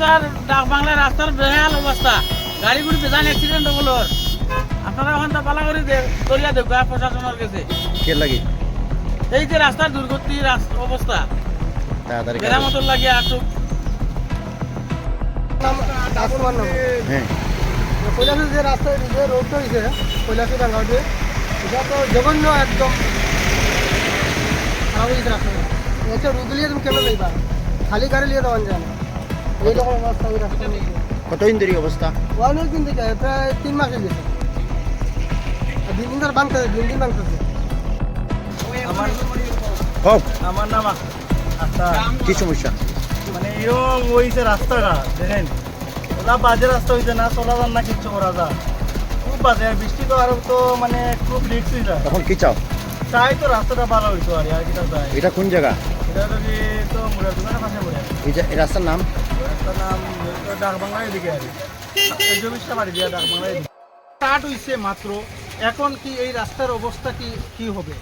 ডাক বাংলা রাস্তার বেহাল অবস্থা, গাড়িগুলি বেজান অ্যাক্সিডেন্ট হল। আপনারা ওখান থেকে পালা করে দরিয়া দেব প্রশাসনের কাছে কে লাগি এই যে রাস্তার দুর্গতির অবস্থা তাড়াতাড়ি মেরামতের লাগিয়ে আসুক। হ্যাঁ কৈলাসের যে রাস্তায় যে রোডটা হয়েছে কৈলাসের রাঙ্গাউটে, এটা তো জঘন্য একদম খারাপ হয়েছে রাস্তাটা। একটা রুট লিয়ে তুমি কেন লইবা, খালি গাড়ি লিয়ে দেওয়া যায় না, এইরকম অবস্থা ওই রাস্তার মধ্যে। কতদিন ধরে অবস্থা? অনেক দিন থেকে প্রায় 3 মাস হয়ে গেছে, আর দিন দিন ধরে বাংতেছে, দিন দিন বাংতেছে। হোক আমার নাম আচ্ছা, কি সমস্যা? মানে এরকম হয়েছে রাস্তাটা, দেখেন ওরা বাজে রাস্তা হয়েছে না, চলা যান না, কিচ্ছু করা যায়, খুব বাজে। আর বৃষ্টি তো আরো তো মানে খুব রিক্স হয়ে যায়। তখন কি চাও? চাই তো রাস্তাটা ভালো হইতো আর কিটা চাই। এটা কোন জায়গা? এটা যদি তো মুড়ার দোকানের পাশে পড়ে, এই রাস্তার নাম? রাস্তার নাম ডাক বাংলার এদিকে আর এই চব্বিশটা বাড়ি দিয়া ডাক বাংলার এদিকে স্টার্ট হয়েছে মাত্র। এখন কি এই রাস্তার অবস্থা কি হবে,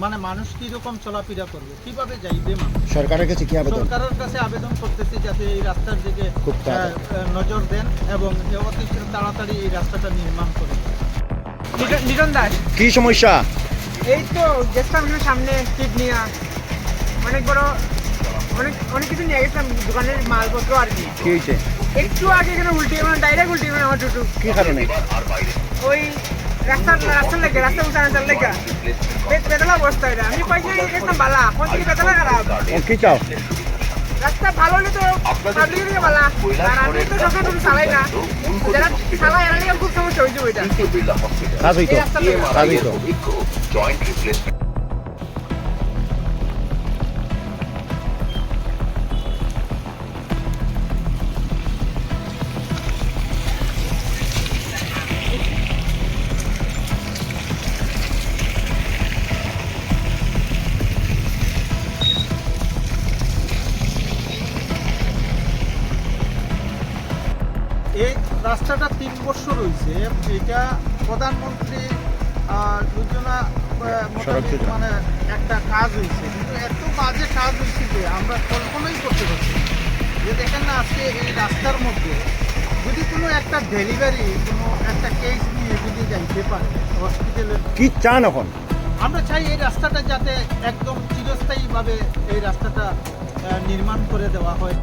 মানে মানুষ কিরকম চলাফেরা করবে, কিভাবে যাইবে মানুষ? সরকারের কাছে কি আবেদন? সরকারের কাছে আবেদন করতেছি যাতে এই রাস্তার দিকে খুব তাড়াতাড়ি। নজর দেন এবং অতি তাড়াতাড়ি এই রাস্তাটা নির্মাণ করে। লিটন দাস, কি সমস্যা? এই তো গেছিলাম সামনে সিট নিয়ে, অনেক বড় অনেক কিছু নিয়ে গেছিলাম দোকানের মালপত্র আর কি। কি হয়েছে? একটু আগে এখানে উল্টে মানে ডাইরেক্ট উল্টে মানে আমার টুটু কি কারণে? ওই রাস্তার লেগে রাস্তা উঠানোর লেগে বেতলা অবস্থা। এটা আমি পয়সা গেছিলাম বালা, কোন থেকে বেতলা খারাপ। ও কি চাও? রাস্তা ভালো হলে তো পাবলিকের দিকে বালা, আর আমি তো সবসময় টুটু চালাই না, যারা চালাই এরা নিয়ে খুব সমস্যা হয়েছে ওইটা। কাজ হইতো, এই রাস্তার লেগে। কাজ হইতো। এই রাস্তাটা 3 বছর হয়েছে, এটা প্রধানমন্ত্রী যোজনা সড়ক যোজনা। মানে একটা কাজ হয়েছে, কিন্তু এত বাজে কাজ হয়েছে যে আমরা কল্পনাই করতে পারছি না। যে দেখেন না আজকে এই রাস্তার মধ্যে যদি কোনো একটা ডেলিভারি কোনো একটা কেস নিয়ে যদি যাইতে পারে হসপিটালের, কি চান এখন? আমরা চাই এই রাস্তাটা যাতে একদম চিরস্থায়ীভাবে এই রাস্তাটা নির্মাণ করে দেওয়া হয়।